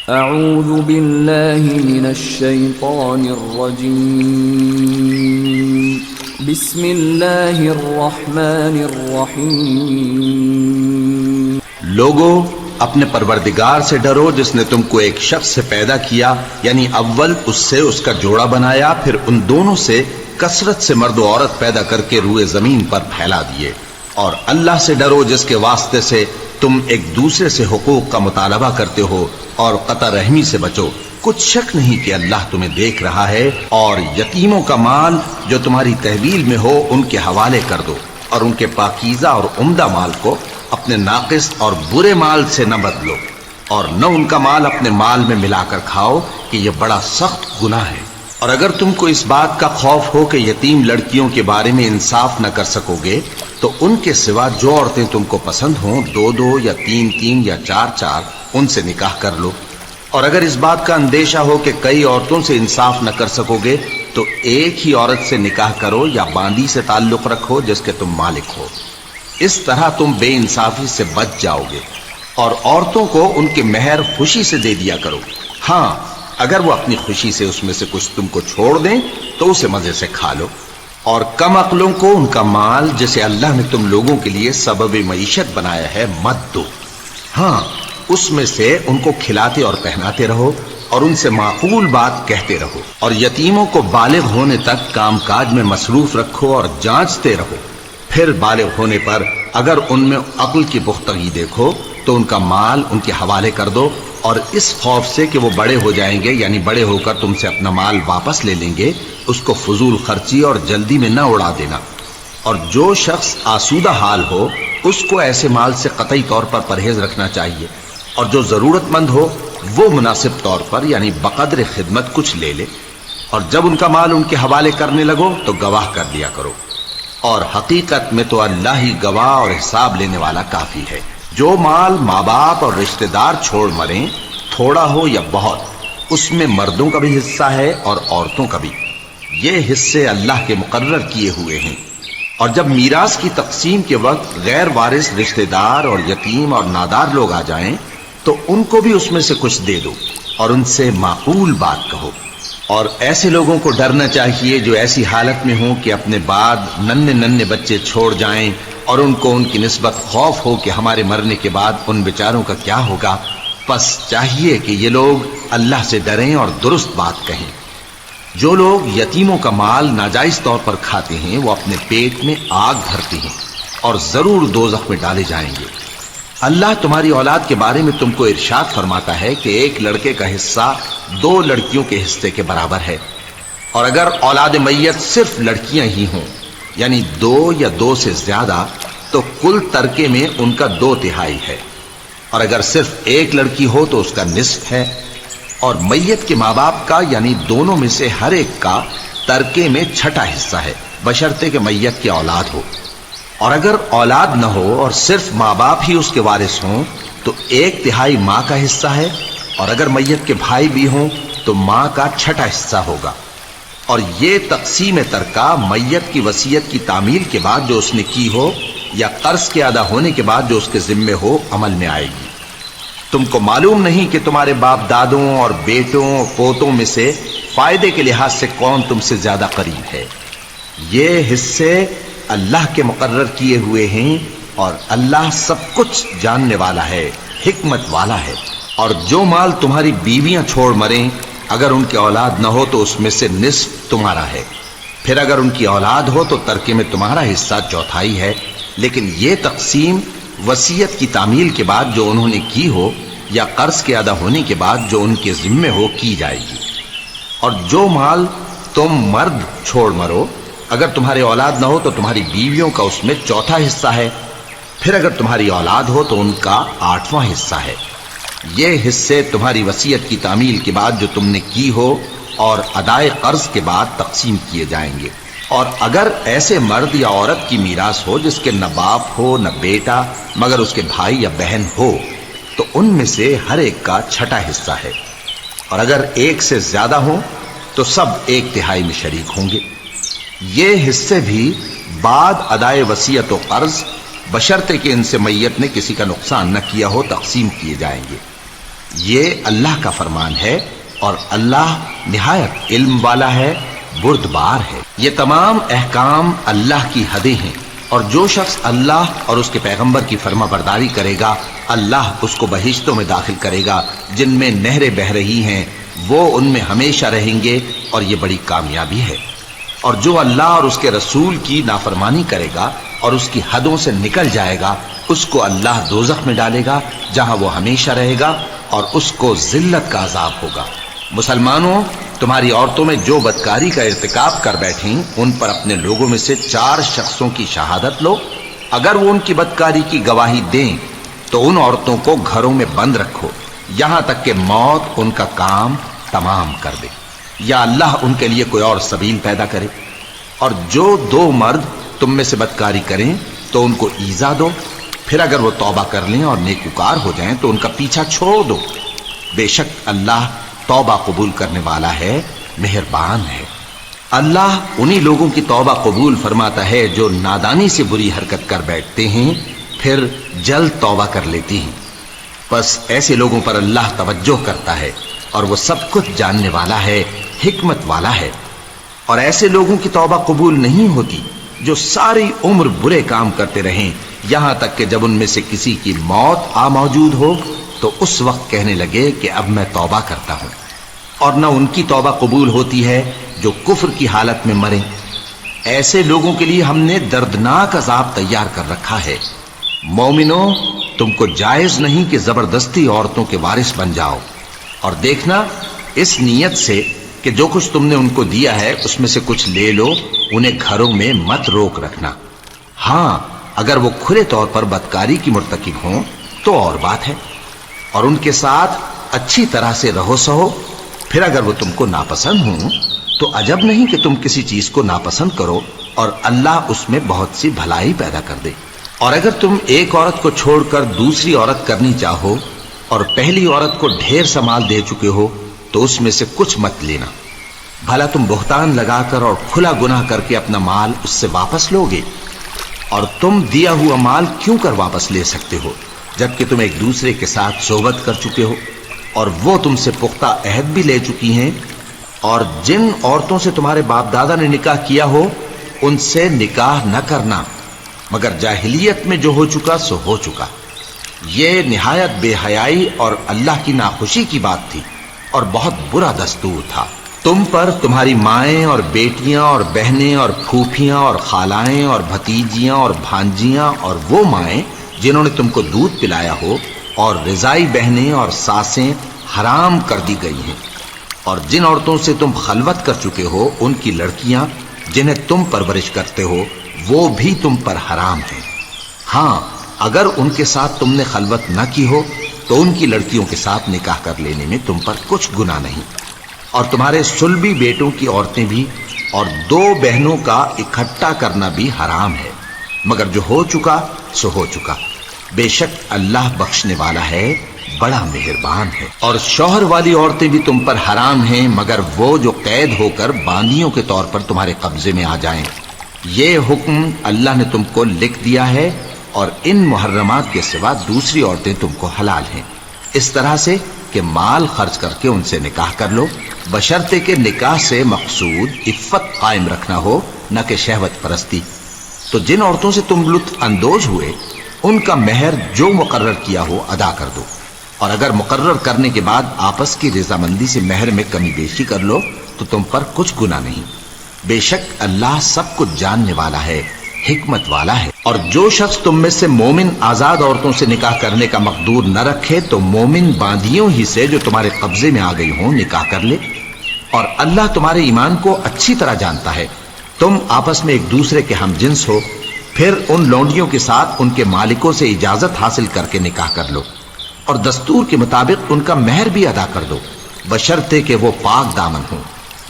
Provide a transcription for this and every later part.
اعوذ باللہ من الشیطان الرجیم بسم اللہ الرحمن الرحیم لوگو اپنے پروردگار سے ڈرو جس نے تم کو ایک شخص سے پیدا کیا، یعنی اول اس سے اس کا جوڑا بنایا، پھر ان دونوں سے کثرت سے مرد و عورت پیدا کر کے روئے زمین پر پھیلا دیے، اور اللہ سے ڈرو جس کے واسطے سے تم ایک دوسرے سے حقوق کا مطالبہ کرتے ہو، اور قطع رحمی سے بچو، کچھ شک نہیں کہ اللہ تمہیں دیکھ رہا ہے، اور یتیموں کا مال جو تمہاری تحویل میں ہو ان کے حوالے کر دو، اور ان کے پاکیزہ اور عمدہ مال کو اپنے ناقص اور برے مال سے نہ بدلو، اور نہ ان کا مال اپنے مال میں ملا کر کھاؤ کہ یہ بڑا سخت گناہ ہے۔ اور اگر تم کو اس بات کا خوف ہو کہ یتیم لڑکیوں کے بارے میں انصاف نہ کر سکو گے تو ان کے سوا جو عورتیں تم کو پسند ہوں، 2 یا 3 یا 4 ان سے نکاح کر لو۔ اور اگر اس بات کا اندیشہ ہو کہ کئی عورتوں سے انصاف نہ کر سکو گے تو ایک ہی عورت سے نکاح کرو یا باندی سے تعلق رکھو جس کے تم مالک ہو، اس طرح تم بے انصافی سے بچ جاؤ گے۔ اور عورتوں کو ان کے مہر خوشی سے دے دیا کرو، ہاں اگر وہ اپنی خوشی سے اس میں سے کچھ تم کو چھوڑ دیں تو اسے مزے سے کھا لو۔ اور کم عقلوں کو ان کا مال جسے اللہ نے تم لوگوں کے لیے سبب معیشت بنایا ہے مت دو، ہاں اس میں سے ان کو کھلاتے اور پہناتے رہو اور ان سے معقول بات کہتے رہو، اور یتیموں کو بالغ ہونے تک کام کاج میں مصروف رکھو اور جانچتے رہو، پھر بالغ ہونے پر اگر ان میں عقل کی پختگی دیکھو تو ان کا مال ان کے حوالے کر دو، اور اس خوف سے کہ وہ بڑے ہو جائیں گے، یعنی بڑے ہو کر تم سے اپنا مال واپس لے لیں گے، اس کو فضول خرچی اور جلدی میں نہ اڑا دینا۔ اور جو شخص آسودہ حال ہو اس کو ایسے مال سے قطعی طور پر پرہیز رکھنا چاہیے، اور جو ضرورت مند ہو وہ مناسب طور پر یعنی بقدر خدمت کچھ لے لے، اور جب ان کا مال ان کے حوالے کرنے لگو تو گواہ کر دیا کرو، اور حقیقت میں تو اللہ ہی گواہ اور حساب لینے والا کافی ہے۔ جو مال ماں باپ اور رشتہ دار چھوڑ مریں، تھوڑا ہو یا بہت، اس میں مردوں کا بھی حصہ ہے اور عورتوں کا بھی، یہ حصے اللہ کے مقرر کیے ہوئے ہیں۔ اور جب میراث کی تقسیم کے وقت غیر وارث رشتہ دار اور یتیم اور نادار لوگ آ جائیں تو ان کو بھی اس میں سے کچھ دے دو اور ان سے معقول بات کہو۔ اور ایسے لوگوں کو ڈرنا چاہیے جو ایسی حالت میں ہوں کہ اپنے بعد ننھے بچے چھوڑ جائیں اور ان کو ان کی نسبت خوف ہو کہ ہمارے مرنے کے بعد ان بیچاروں کا کیا ہوگا، پس چاہیے کہ یہ لوگ اللہ سے ڈریں اور درست بات کہیں۔ جو لوگ یتیموں کا مال ناجائز طور پر کھاتے ہیں وہ اپنے پیٹ میں آگ بھرتے ہیں اور ضرور دوزخ میں ڈالے جائیں گے۔ اللہ تمہاری اولاد کے بارے میں تم کو ارشاد فرماتا ہے کہ ایک لڑکے کا حصہ 2 لڑکیوں کے حصے کے برابر ہے، اور اگر اولاد میت صرف لڑکیاں ہی ہوں یعنی 2 یا 2 سے زیادہ تو کل ترکے میں ان کا 2/3 ہے، اور اگر صرف ایک لڑکی ہو تو اس کا نصف ہے، اور میت کے ماں باپ کا یعنی دونوں میں سے ہر ایک کا ترکے میں 6واں حصہ ہے، بشرطے کہ میت کی اولاد ہو۔ اور اگر اولاد نہ ہو اور صرف ماں باپ ہی اس کے وارث ہوں تو 1/3 ماں کا حصہ ہے، اور اگر میت کے بھائی بھی ہوں تو ماں کا 6واں حصہ ہوگا۔ اور یہ تقسیم ترکہ میت کی وصیت کی تعمیل کے بعد جو اس نے کی ہو یا قرض کے ادا ہونے کے بعد جو اس کے ذمے ہو عمل میں آئے گی۔ تم کو معلوم نہیں کہ تمہارے باپ دادوں اور بیٹوں پوتوں میں سے فائدے کے لحاظ سے کون تم سے زیادہ قریب ہے۔ یہ حصے اللہ کے مقرر کیے ہوئے ہیں، اور اللہ سب کچھ جاننے والا ہے، حکمت والا ہے۔ اور جو مال تمہاری بیویاں چھوڑ مریں اگر ان کی اولاد نہ ہو تو اس میں سے نصف تمہارا ہے، پھر اگر ان کی اولاد ہو تو ترکے میں تمہارا حصہ 1/4 ہے، لیکن یہ تقسیم وصیت کی تعمیل کے بعد جو انہوں نے کی ہو یا قرض کے ادا ہونے کے بعد جو ان کے ذمے ہو کی جائے گی۔ اور جو مال تم مرد چھوڑ مرو اگر تمہاری اولاد نہ ہو تو تمہاری بیویوں کا اس میں 1/4 حصہ ہے، پھر اگر تمہاری اولاد ہو تو ان کا 8واں حصہ ہے۔ یہ حصے تمہاری وصیت کی تعمیل کے بعد جو تم نے کی ہو اور ادائے قرض کے بعد تقسیم کیے جائیں گے۔ اور اگر ایسے مرد یا عورت کی میراث ہو جس کے نہ باپ ہو نہ بیٹا مگر اس کے بھائی یا بہن ہو تو ان میں سے ہر ایک کا 6واں حصہ ہے، اور اگر ایک سے زیادہ ہوں تو سب 1/3 میں شریک ہوں گے۔ یہ حصے بھی بعد ادائے وصیت و قرض بشرطے کہ ان سے میت نے کسی کا نقصان نہ کیا ہو تقسیم کیے جائیں گے۔ یہ اللہ کا فرمان ہے اور اللہ نہایت علم والا ہے، بردبار ہے۔ یہ تمام احکام اللہ کی حدیں ہیں، اور جو شخص اللہ اور اس کے پیغمبر کی فرما برداری کرے گا اللہ اس کو بہشتوں میں داخل کرے گا جن میں نہریں بہہ رہی ہیں، وہ ان میں ہمیشہ رہیں گے، اور یہ بڑی کامیابی ہے۔ اور جو اللہ اور اس کے رسول کی نافرمانی کرے گا اور اس کی حدوں سے نکل جائے گا اس کو اللہ دوزخ میں ڈالے گا جہاں وہ ہمیشہ رہے گا، اور اس کو ذلت کا عذاب ہوگا۔ مسلمانوں، تمہاری عورتوں میں جو بدکاری کا ارتکاب کر بیٹھیں ان پر اپنے لوگوں میں سے 4 شخصوں کی شہادت لو۔ اگر وہ ان کی بدکاری کی گواہی دیں تو ان عورتوں کو گھروں میں بند رکھو یہاں تک کہ موت ان کا کام تمام کر دے، یا اللہ ان کے لیے کوئی اور سبیل پیدا کرے۔ اور جو 2 مرد تم میں سے بدکاری کریں تو ان کو ایذا دو، پھر اگر وہ توبہ کر لیں اور نیکوکار ہو جائیں تو ان کا پیچھا چھوڑ دو۔ بے شک اللہ توبہ قبول کرنے والا ہے، مہربان ہے۔ اللہ انہی لوگوں کی توبہ قبول فرماتا ہے جو نادانی سے بری حرکت کر بیٹھتے ہیں پھر جلد توبہ کر لیتی ہیں۔ بس ایسے لوگوں پر اللہ توجہ کرتا ہے اور وہ سب کچھ جاننے والا ہے، حکمت والا ہے۔ اور ایسے لوگوں کی توبہ قبول نہیں ہوتی جو ساری عمر برے کام کرتے رہیں یہاں تک کہ جب ان میں سے کسی کی موت آ موجود ہو تو اس وقت کہنے لگے کہ اب میں توبہ کرتا ہوں۔ اور نہ ان کی توبہ قبول ہوتی ہے جو کفر کی حالت میں مریں۔ ایسے لوگوں کے لیے ہم نے دردناک عذاب تیار کر رکھا ہے۔ مومنوں، تم کو جائز نہیں کہ زبردستی عورتوں کے وارث بن جاؤ، اور دیکھنا اس نیت سے کہ جو کچھ تم نے ان کو دیا ہے اس میں سے کچھ لے لو، انہیں گھروں میں مت روک رکھنا۔ ہاں، اگر وہ کھلے طور پر بدکاری کی مرتکب ہوں تو اور بات ہے، اور ان کے ساتھ اچھی طرح سے رہو سہو۔ پھر اگر وہ تم کو ناپسند ہوں تو عجب نہیں کہ تم کسی چیز کو ناپسند کرو، اور اللہ اس میں بہت سی بھلائی پیدا کر دے۔ اور اگر تم ایک عورت کو چھوڑ کر دوسری عورت کرنی چاہو اور پہلی عورت کو ڈھیر سا مال دے چکے ہو تو اس میں سے کچھ مت لینا، بھلا تم بہتان لگا کر اور کھلا گناہ کر کے اپنا مال اس سے واپس لو گے؟ اور تم دیا ہوا مال کیوں کر واپس لے سکتے ہو جبکہ تم ایک دوسرے کے ساتھ صحبت کر چکے ہو اور وہ تم سے پختہ عہد بھی لے چکی ہیں؟ اور جن عورتوں سے تمہارے باپ دادا نے نکاح کیا ہو ان سے نکاح نہ کرنا مگر جاہلیت میں جو ہو چکا سو ہو چکا۔ یہ نہایت بے حیائی اور اللہ کی ناخوشی کی بات تھی اور بہت برا دستور تھا۔ تم پر تمہاری مائیں اور بیٹیاں اور بہنیں اور پھوپھیاں اور خالائیں اور بھتیجیاں اور بھانجیاں اور وہ مائیں جنہوں نے تم کو دودھ پلایا ہو اور رضائی بہنیں اور ساسیں حرام کر دی گئی ہیں، اور جن عورتوں سے تم خلوت کر چکے ہو ان کی لڑکیاں جنہیں تم پرورش کرتے ہو وہ بھی تم پر حرام ہیں۔ ہاں، اگر ان کے ساتھ تم نے خلوت نہ کی ہو تو ان کی لڑکیوں کے ساتھ نکاح کر لینے میں تم پر کچھ گناہ نہیں۔ اور تمہارے صلبی بیٹوں کی عورتیں بھی اور 2 بہنوں کا اکٹھا کرنا بھی حرام ہے، مگر جو ہو چکا سو ہو چکا۔ بے شک اللہ بخشنے والا ہے، بڑا مہربان ہے۔ اور شوہر والی عورتیں بھی تم پر حرام ہیں مگر وہ جو قید ہو کر باندیوں کے طور پر تمہارے قبضے میں آ جائیں۔ یہ حکم اللہ نے تم کو لکھ دیا ہے، اور ان محرمات کے سوا دوسری عورتیں تم کو حلال ہیں، اس طرح سے کہ مال خرچ کر کے ان سے نکاح کر لو، بشرطے کہ نکاح سے مقصود عفت قائم رکھنا ہو نہ کہ شہوت پرستی۔ تو جن عورتوں سے تم لطف اندوز ہوئے ان کا مہر جو مقرر کیا ہو ادا کر دو، اور اگر مقرر کرنے کے بعد آپس کی رضامندی سے مہر میں کمی بیشی کر لو تو تم پر کچھ گناہ نہیں۔ بے شک اللہ سب کچھ جاننے والا ہے، حکمت والا ہے۔ اور جو شخص تم میں سے مومن آزاد عورتوں سے نکاح کرنے کا مقدور نہ رکھے تو مومن باندیوں ہی سے جو تمہارے قبضے میں آ گئی ہوں نکاح کر لے، اور اللہ تمہارے ایمان کو اچھی طرح جانتا ہے۔ تم آپس میں ایک دوسرے کے ہم جنس ہو، پھر ان لونڈیوں کے ساتھ ان کے مالکوں سے اجازت حاصل کر کے نکاح کر لو، اور دستور کے مطابق ان کا مہر بھی ادا کر دو، بشرطے کہ وہ پاک دامن ہوں،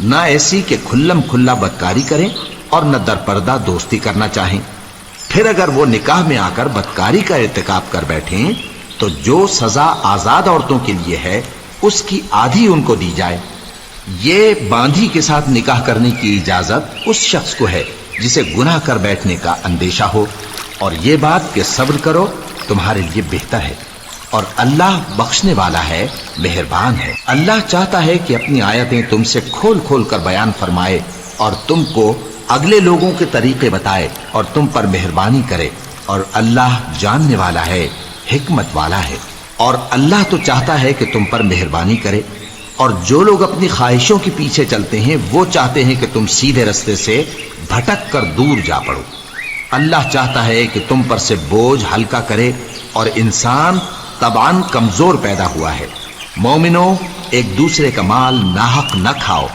نہ ایسی کہ کھلم کھلا بدکاری کریں اور نہ در پردہ دوستی کرنا چاہیں۔ پھر اگر وہ نکاح میں آ کر بدکاری کا ارتکاب کر بیٹھیں تو جو سزا آزاد عورتوں کے لیے ہے اس کی آدھی ان کو دی جائے۔ یہ باندھی کے ساتھ نکاح کرنے کی اجازت اس شخص کو ہے جسے گناہ کر بیٹھنے کا اندیشہ ہو، اور یہ بات کہ صبر کرو تمہارے لیے بہتر ہے۔ اور اللہ بخشنے والا ہے، مہربان ہے۔ اللہ چاہتا ہے کہ اپنی آیتیں تم سے کھول کھول کر بیان فرمائے اور تم کو اگلے لوگوں کے طریقے بتائے اور تم پر مہربانی کرے، اور اللہ جاننے والا ہے، حکمت والا ہے۔ اور اللہ تو چاہتا ہے کہ تم پر مہربانی کرے، اور جو لوگ اپنی خواہشوں کے پیچھے چلتے ہیں وہ چاہتے ہیں کہ تم سیدھے رستے سے بھٹک کر دور جا پڑو۔ اللہ چاہتا ہے کہ تم پر سے بوجھ ہلکا کرے، اور انسان طبعاً کمزور پیدا ہوا ہے۔ مومنوں، ایک دوسرے کا مال ناحق نہ کھاؤ۔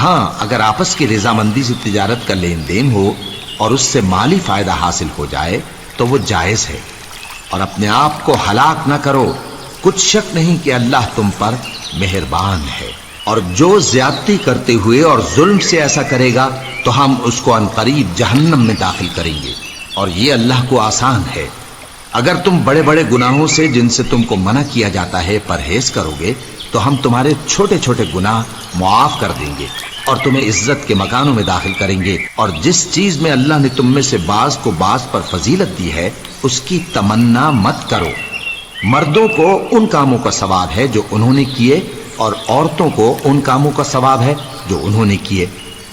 ہاں، اگر آپس کی رضامندی سے تجارت کا لین دین ہو اور اس سے مالی فائدہ حاصل ہو جائے تو وہ جائز ہے، اور اپنے آپ کو ہلاک نہ کرو، کچھ شک نہیں کہ اللہ تم پر مہربان ہے۔ اور جو زیادتی کرتے ہوئے اور ظلم سے ایسا کرے گا تو ہم اس کو عنقریب جہنم میں داخل کریں گے، اور یہ اللہ کو آسان ہے۔ اگر تم بڑے بڑے گناہوں سے جن سے تم کو منع کیا جاتا ہے پرہیز کرو گے تو ہم تمہارے چھوٹے چھوٹے گناہ معاف کر دیں گے اور تمہیں عزت کے مکانوں میں داخل کریں گے۔ اور جس چیز میں اللہ نے تم میں سے بعض کو بعض پر فضیلت دی ہے اس کی تمنا مت کرو۔ مردوں کو ان کاموں کا ثواب ہے جو انہوں نے کیے، اور عورتوں کو ان کاموں کا ثواب ہے جو انہوں نے کیے،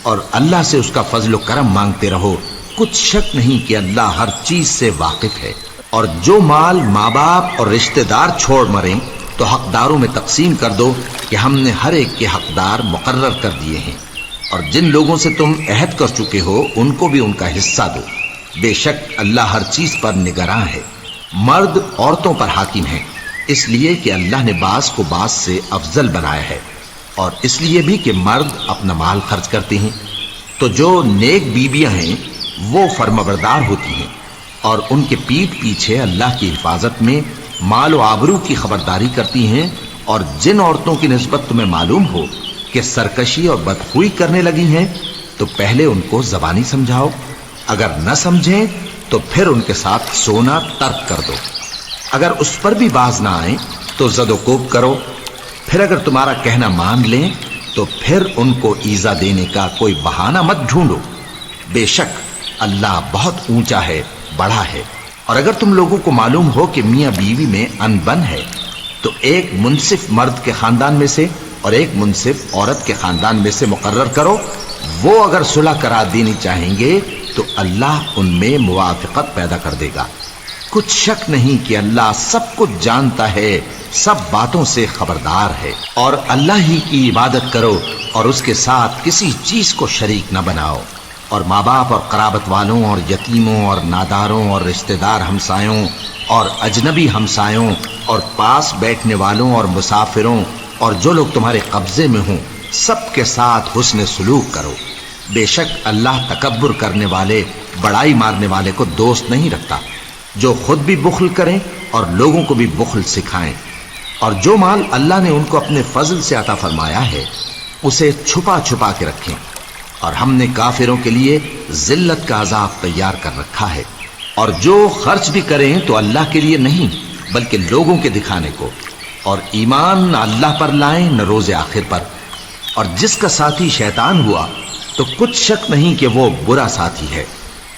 اور اللہ سے اس کا فضل و کرم مانگتے رہو، کچھ شک نہیں کہ اللہ ہر چیز سے واقف ہے۔ اور جو مال ماں باپ اور رشتہ دار چھوڑ مریں تو حقداروں میں تقسیم کر دو کہ ہم نے ہر ایک کے حقدار مقرر کر دیے ہیں، اور جن لوگوں سے تم عہد کر چکے ہو ان کو بھی ان کا حصہ دو، بے شک اللہ ہر چیز پر نگراں ہے۔ مرد عورتوں پر حاکم ہیں، اس لیے کہ اللہ نے بعض کو بعض سے افضل بنایا ہے، اور اس لیے بھی کہ مرد اپنا مال خرچ کرتے ہیں، تو جو نیک بیویاں ہیں وہ فرمانبردار ہوتی ہیں، اور ان کے پیٹھ پیچھے اللہ کی حفاظت میں مال و آبرو کی خبرداری کرتی ہیں۔ اور جن عورتوں کی نسبت تمہیں معلوم ہو کہ سرکشی اور بدخوئی کرنے لگی ہیں تو پہلے ان کو زبانی سمجھاؤ، اگر نہ سمجھیں تو پھر ان کے ساتھ سونا ترک کر دو۔ اگر اس پر بھی باز نہ آئیں تو زد و کوب کرو، پھر اگر تمہارا کہنا مان لیں تو پھر ان کو ایذا دینے کا کوئی بہانہ مت ڈھونڈو، بے شک اللہ بہت اونچا ہے، بڑا ہے۔ اور اگر تم لوگوں کو معلوم ہو کہ میاں بیوی میں انبن ہے تو ایک منصف مرد کے خاندان میں سے اور ایک منصف عورت کے خاندان میں سے مقرر کرو، وہ اگر صلح کرا دینی چاہیں گے تو اللہ ان میں موافقت پیدا کر دے گا۔ کچھ شک نہیں کہ اللہ سب کچھ جانتا ہے، سب باتوں سے خبردار ہے۔ اور اللہ ہی کی عبادت کرو اور اس کے ساتھ کسی چیز کو شریک نہ بناؤ، اور ماں باپ اور قرابت والوں اور یتیموں اور ناداروں اور رشتہ دار ہمسایوں اور اجنبی ہمسایوں اور پاس بیٹھنے والوں اور مسافروں اور جو لوگ تمہارے قبضے میں ہوں سب کے ساتھ حسن سلوک کرو، بے شک اللہ تکبر کرنے والے، بڑائی مارنے والے کو دوست نہیں رکھتا۔ جو خود بھی بخل کریں اور لوگوں کو بھی بخل سکھائیں، اور جو مال اللہ نے ان کو اپنے فضل سے عطا فرمایا ہے اسے چھپا چھپا کے رکھیں، اور ہم نے کافروں کے لیے ذلت کا عذاب تیار کر رکھا ہے۔ اور جو خرچ بھی کریں تو اللہ کے لیے نہیں بلکہ لوگوں کے دکھانے کو، اور ایمان نہ اللہ پر لائیں نہ روز آخر پر۔ اور جس کا ساتھی شیطان ہوا تو کچھ شک نہیں کہ وہ برا ساتھی ہے۔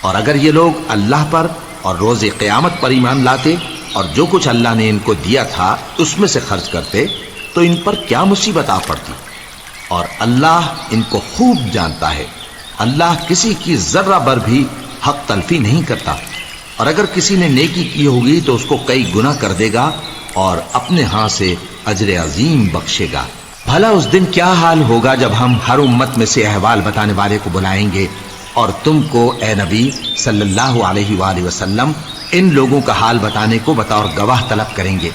اور اگر یہ لوگ اللہ پر اور روز قیامت پر ایمان لاتے اور جو کچھ اللہ نے ان کو دیا تھا اس میں سے خرچ کرتے تو ان پر کیا مصیبت آ پڑتی۔ اور اللہ ان کو خوب جانتا ہے، اللہ کسی کی ذرہ بر بھی حق تلفی نہیں کرتا، اور اگر کسی نے نیکی کی ہوگی تو اس کو کئی گنا کر دے گا اور اپنے ہاں سے اجر عظیم بخشے گا۔ بھلا اس دن کیا حال ہوگا جب ہم ہر امت میں سے احوال بتانے والے کو بلائیں گے اور تم کو اے نبی صلی اللہ علیہ وآلہ وسلم ان لوگوں کا حال بتانے کو بطور گواہ طلب کریں گے۔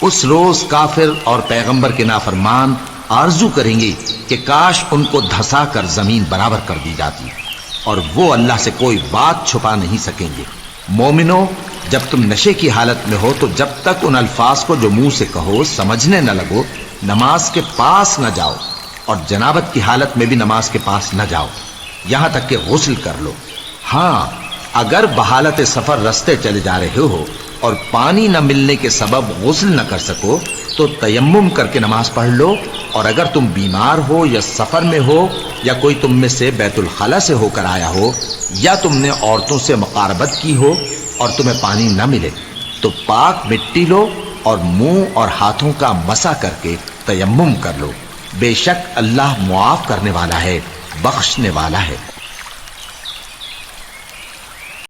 اس روز کافر اور پیغمبر کے نافرمان آرزو کریں گے کہ کاش ان کو دھسا کر زمین برابر کر دی جاتی، اور وہ اللہ سے کوئی بات چھپا نہیں سکیں گے۔ مومنو، جب تم نشے کی حالت میں ہو تو جب تک ان الفاظ کو جو منہ سے کہو سمجھنے نہ لگو نماز کے پاس نہ جاؤ، اور جنابت کی حالت میں بھی نماز کے پاس نہ جاؤ یہاں تک کہ غسل کر لو۔ ہاں، اگر بحالت سفر رستے چلے جا رہے ہو اور پانی نہ ملنے کے سبب غسل نہ کر سکو تو تیمم کر کے نماز پڑھ لو، اور اگر تم بیمار ہو یا سفر میں ہو یا کوئی تم میں سے بیت الخلا سے ہو کر آیا ہو یا تم نے عورتوں سے مقاربت کی ہو اور تمہیں پانی نہ ملے تو پاک مٹی لو اور منہ اور ہاتھوں کا مسح کر کے تیمم کر لو، بے شک اللہ معاف کرنے والا ہے، بخشنے والا ہے۔